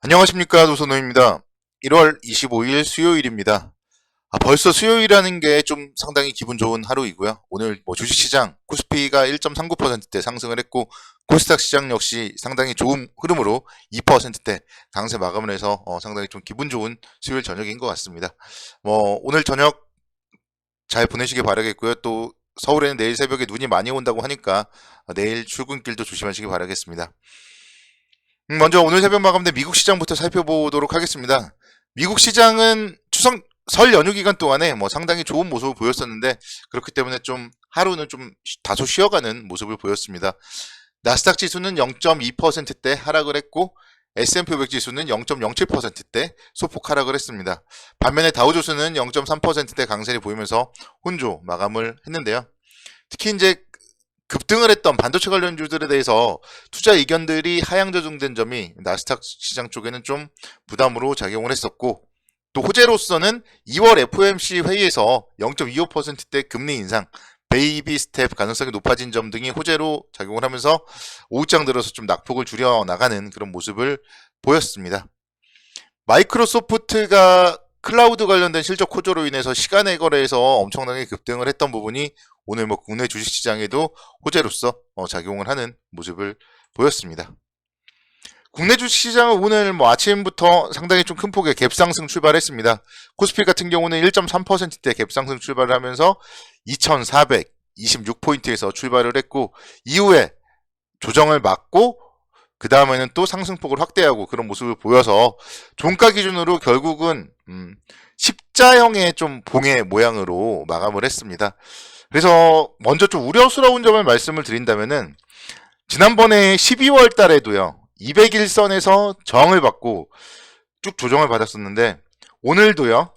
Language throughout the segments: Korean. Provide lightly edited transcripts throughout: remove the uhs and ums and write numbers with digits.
안녕하십니까, 노선호입니다. 1월 25일 수요일입니다. 벌써 수요일이라는 게 좀 상당히 기분 좋은 하루이고요. 오늘 주식시장 코스피가 1.39%대 상승을 했고 코스닥 시장 역시 상당히 좋은 흐름으로 2%대 강세 마감을 해서 상당히 좀 기분 좋은 수요일 저녁인 것 같습니다. 오늘 저녁 잘 보내시길 바라겠고요. 또 서울에는 내일 새벽에 눈이 많이 온다고 하니까 내일 출근길도 조심하시기 바라겠습니다. 먼저 오늘 새벽 마감된 미국 시장부터 살펴보도록 하겠습니다. 미국 시장은 설 연휴 기간 동안에 상당히 좋은 모습을 보였었는데 그렇기 때문에 좀 하루는 좀 다소 쉬어가는 모습을 보였습니다. 나스닥 지수는 0.2%대 하락을 했고 S&P 500 지수는 0.07%대 소폭 하락을 했습니다. 반면에 다우지수는 0.3%대 강세를 보이면서 혼조 마감을 했는데요. 특히 이제 급등을 했던 반도체 관련주들에 대해서 투자 의견들이 하향 조정된 점이 나스닥 시장 쪽에는 좀 부담으로 작용을 했었고, 또 호재로서는 2월 FOMC 회의에서 0.25%대 금리 인상, 베이비 스텝 가능성이 높아진 점 등이 호재로 작용을 하면서 오후장 들어서 좀 낙폭을 줄여나가는 그런 모습을 보였습니다. 마이크로소프트가 클라우드 관련된 실적 호조로 인해서 시간의 거래에서 엄청나게 급등을 했던 부분이 오늘 국내 주식시장에도 호재로서 작용을 하는 모습을 보였습니다. 국내 주식시장은 오늘 아침부터 상당히 좀 큰 폭의 갭상승 출발했습니다. 코스피 같은 경우는 1.3%대 갭상승 출발을 하면서 2426포인트에서 출발을 했고 이후에 조정을 막고 그 다음에는 또 상승폭을 확대하고 그런 모습을 보여서 종가 기준으로 결국은 십자형의 좀 봉의 모양으로 마감을 했습니다. 그래서 먼저 좀 우려스러운 점을 말씀을 드린다면은 지난번에 12월 달에도요 200일선에서 저항을 받고 쭉 조정을 받았었는데 오늘도요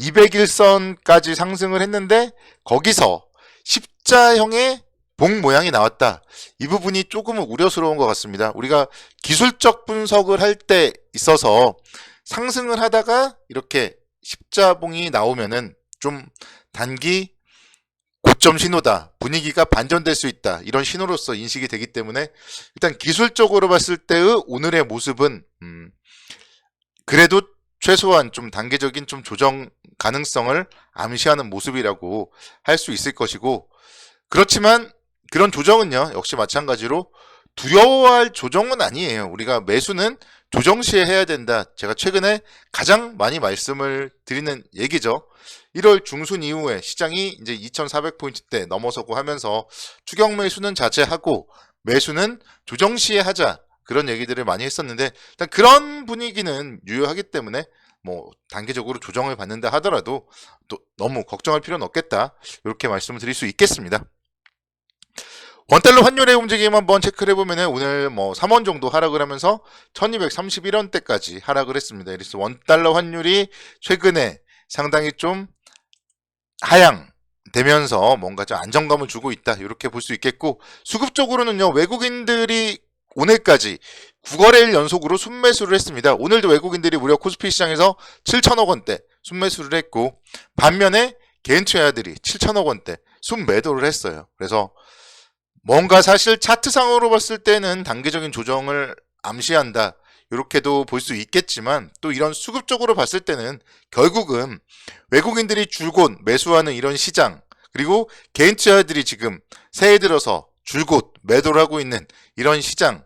200일선까지 상승을 했는데 거기서 십자형의 봉 모양이 나왔다. 이 부분이 조금은 우려스러운 것 같습니다. 우리가 기술적 분석을 할 때 있어서 상승을 하다가 이렇게 십자봉이 나오면은 좀 단기 고점 신호다. 분위기가 반전될 수 있다. 이런 신호로서 인식이 되기 때문에 일단 기술적으로 봤을 때의 오늘의 모습은 그래도 최소한 좀 단계적인 좀 조정 가능성을 암시하는 모습이라고 할 수 있을 것이고, 그렇지만 그런 조정은요 역시 마찬가지로 두려워할 조정은 아니에요. 우리가 매수는 조정 시에 해야 된다. 제가 최근에 가장 많이 말씀을 드리는 얘기죠. 1월 중순 이후에 시장이 이제 2400포인트대 넘어서고 하면서 추격 매수는 자제하고 매수는 조정 시에 하자. 그런 얘기들을 많이 했었는데 일단 그런 분위기는 유효하기 때문에 단계적으로 조정을 받는다 하더라도 또 너무 걱정할 필요는 없겠다. 이렇게 말씀을 드릴 수 있겠습니다. 원달러 환율의 움직임 한번 체크를 해보면 오늘 3원 정도 하락을 하면서 1231원대까지 하락을 했습니다. 그래서 원달러 환율이 최근에 상당히 좀 하향되면서 뭔가 좀 안정감을 주고 있다. 이렇게 볼 수 있겠고, 수급적으로는요 외국인들이 오늘까지 9거래일 연속으로 순매수를 했습니다. 오늘도 외국인들이 무려 코스피 시장에서 7천억 원대 순매수를 했고, 반면에 개인 투자자들이 7천억 원대 순매도를 했어요. 그래서 뭔가 사실 차트상으로 봤을 때는 단계적인 조정을 암시한다. 이렇게도 볼 수 있겠지만 또 이런 수급적으로 봤을 때는 결국은 외국인들이 줄곧 매수하는 이런 시장, 그리고 개인 투자자들이 지금 새해 들어서 줄곧 매도를 하고 있는 이런 시장,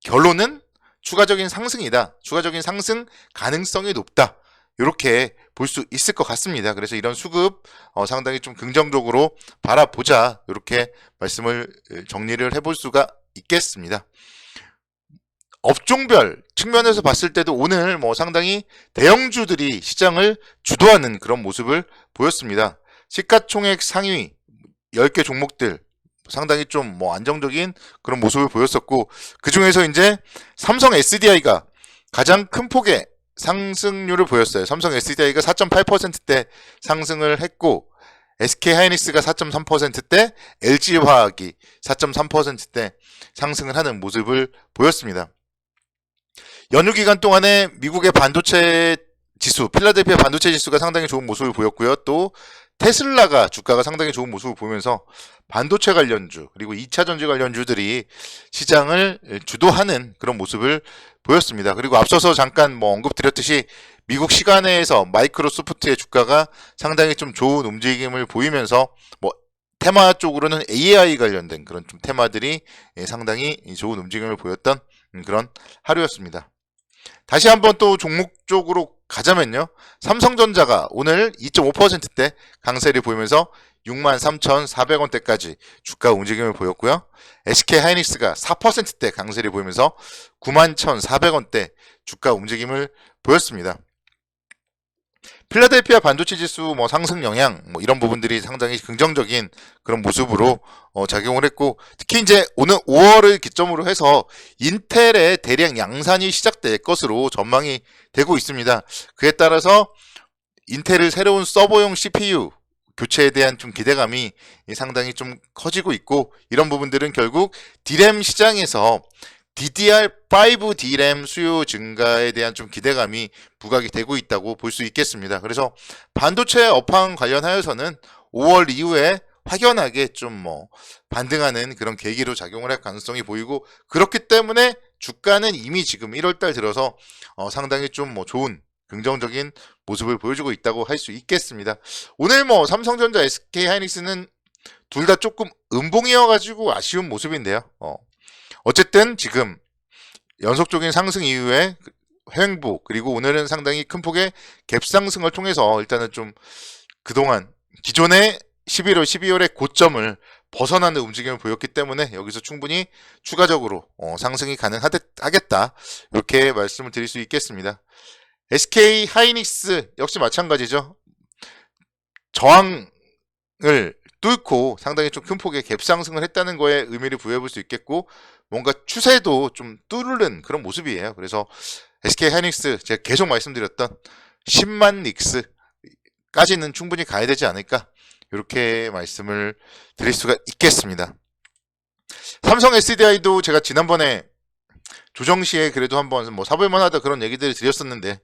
결론은 추가적인 상승이다. 추가적인 상승 가능성이 높다. 이렇게 볼 수 있을 것 같습니다. 그래서 이런 수급 상당히 좀 긍정적으로 바라보자. 이렇게 말씀을 정리를 해볼 수가 있겠습니다. 업종별 측면에서 봤을 때도 오늘 상당히 대형주들이 시장을 주도하는 그런 모습을 보였습니다. 시가총액 상위 10개 종목들 상당히 좀 안정적인 그런 모습을 보였었고, 그 중에서 이제 삼성 SDI가 가장 큰 폭의 상승률을 보였어요. 삼성 SDI가 4.8%대 상승을 했고, SK하이닉스가 4.3%대, LG화학이 4.3%대 상승을 하는 모습을 보였습니다. 연휴 기간 동안에 미국의 반도체 지수, 필라델피아 반도체 지수가 상당히 좋은 모습을 보였고요. 또 테슬라가 주가가 상당히 좋은 모습을 보이면서 반도체 관련주 그리고 2차 전지 관련주들이 시장을 주도하는 그런 모습을 보였습니다. 그리고 앞서서 잠깐 언급드렸듯이 미국 시간에서 마이크로소프트의 주가가 상당히 좀 좋은 움직임을 보이면서 테마 쪽으로는 AI 관련된 그런 좀 테마들이 상당히 좋은 움직임을 보였던 그런 하루였습니다. 다시 한번 또 종목 쪽으로 가자면요. 삼성전자가 오늘 2.5%대 강세를 보이면서 63,400원대까지 주가 움직임을 보였고요. SK하이닉스가 4%대 강세를 보이면서 91,400원대 주가 움직임을 보였습니다. 필라델피아 반도체 지수 상승 영향 이런 부분들이 상당히 긍정적인 그런 모습으로 작용을 했고, 특히 이제 오늘 5월을 기점으로 해서 인텔의 대량 양산이 시작될 것으로 전망이 되고 있습니다. 그에 따라서 인텔의 새로운 서버용 CPU 교체에 대한 좀 기대감이 상당히 좀 커지고 있고, 이런 부분들은 결국 D램 시장에서 DDR5 D램 수요 증가에 대한 좀 기대감이 부각이 되고 있다고 볼 수 있겠습니다. 그래서 반도체 업황 관련하여서는 5월 이후에 확연하게 좀 반등하는 그런 계기로 작용을 할 가능성이 보이고, 그렇기 때문에 주가는 이미 지금 1월달 들어서 상당히 좀 좋은 긍정적인 모습을 보여주고 있다고 할 수 있겠습니다. 오늘 삼성전자, SK하이닉스는 둘 다 조금 음봉이어가지고 아쉬운 모습인데요. 어쨌든 지금 연속적인 상승 이후에 횡보, 그리고 오늘은 상당히 큰 폭의 갭 상승을 통해서 일단은 좀 그동안 기존의 11월, 12월의 고점을 벗어나는 움직임을 보였기 때문에 여기서 충분히 추가적으로 상승이 가능하겠다, 이렇게 말씀을 드릴 수 있겠습니다. SK하이닉스 역시 마찬가지죠. 저항을 뚫고 상당히 좀 큰 폭의 갭 상승을 했다는 거에 의미를 부여해 볼 수 있겠고, 뭔가 추세도 좀 뚫는 그런 모습이에요. 그래서 SK하이닉스 제가 계속 말씀드렸던 10만 닉스까지는 충분히 가야 되지 않을까, 이렇게 말씀을 드릴 수가 있겠습니다. 삼성 SDI도 제가 지난번에 조정 시에 그래도 한번 사볼만 하다 그런 얘기들을 드렸었는데,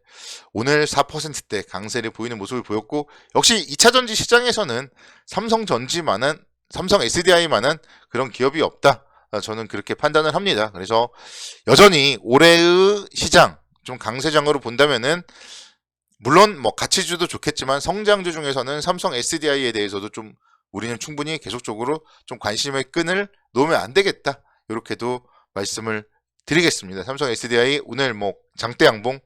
오늘 4%대 강세를 보이는 모습을 보였고, 역시 2차전지 시장에서는 삼성 SDI만한 그런 기업이 없다, 저는 그렇게 판단을 합니다. 그래서 여전히 올해의 시장 좀 강세장으로 본다면은, 물론 가치주도 좋겠지만 성장주 중에서는 삼성 SDI에 대해서도 좀 우리는 충분히 계속적으로 좀 관심의 끈을 놓으면 안 되겠다, 이렇게도 말씀을 드리겠습니다. 삼성 SDI 오늘 장대 양봉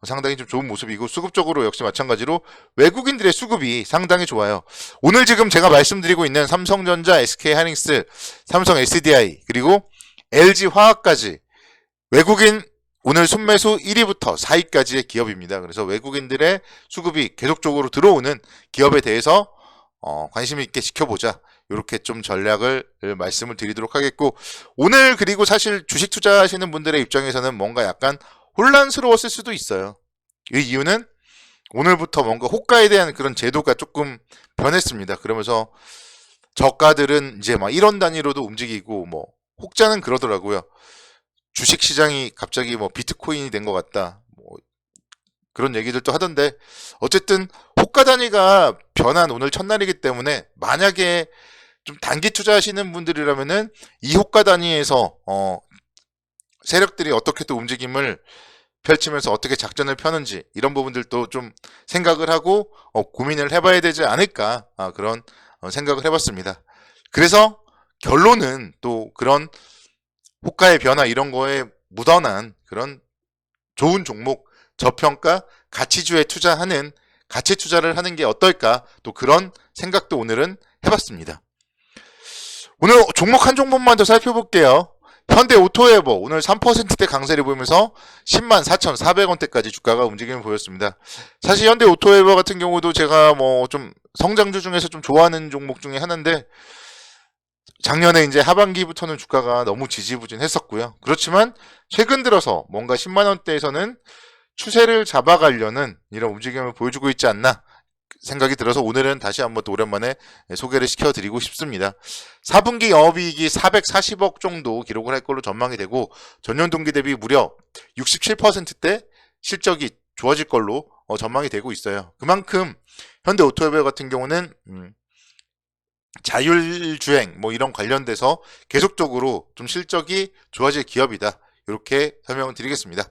상당히 좀 좋은 모습이고, 수급적으로 역시 마찬가지로 외국인들의 수급이 상당히 좋아요. 오늘 지금 제가 말씀드리고 있는 삼성전자, SK하이닉스, 삼성 SDI 그리고 LG화학까지 외국인 오늘 순매수 1위부터 4위까지의 기업입니다. 그래서 외국인들의 수급이 계속적으로 들어오는 기업에 대해서 관심 있게 지켜보자, 이렇게 좀 전략을 말씀을 드리도록 하겠고, 오늘 그리고 사실 주식 투자하시는 분들의 입장에서는 뭔가 약간 혼란스러웠을 수도 있어요. 이 이유는 오늘부터 뭔가 호가에 대한 그런 제도가 조금 변했습니다. 그러면서 저가들은 이제 1원 단위로도 움직이고, 혹자는 그러더라고요. 주식 시장이 갑자기 비트코인이 된 것 같다, 그런 얘기들도 하던데, 어쨌든 호가 단위가 변한 오늘 첫날이기 때문에 만약에 좀 단기 투자하시는 분들이라면은 이 호가 단위에서 세력들이 어떻게 또 움직임을 펼치면서 어떻게 작전을 펴는지, 이런 부분들도 좀 생각을 하고 고민을 해봐야 되지 않을까, 그런 생각을 해봤습니다. 그래서 결론은 또 그런 호가의 변화 이런 거에 묻어난 그런 좋은 종목, 저평가 가치주에 투자하는, 가치 투자를 하는 게 어떨까, 또 그런 생각도 오늘은 해봤습니다. 오늘 종목 한 종목만 더 살펴볼게요. 현대오토에버 오늘 3%대 강세를 보이면서 104,400원대까지 주가가 움직임을 보였습니다. 사실 현대오토에버 같은 경우도 제가 좀 성장주 중에서 좀 좋아하는 종목 중에 하나인데, 작년에 이제 하반기부터는 주가가 너무 지지부진했었고요. 그렇지만 최근 들어서 뭔가 10만원대에서는 추세를 잡아가려는 이런 움직임을 보여주고 있지 않나 생각이 들어서 오늘은 다시 한번 또 오랜만에 소개를 시켜드리고 싶습니다. 4분기 영업이익이 440억 정도 기록을 할 걸로 전망이 되고, 전년 동기 대비 무려 67%대 실적이 좋아질 걸로 전망이 되고 있어요. 그만큼 현대 오토모빌 같은 경우는 자율주행 뭐 이런 관련돼서 계속적으로 좀 실적이 좋아질 기업이다. 이렇게 설명을 드리겠습니다.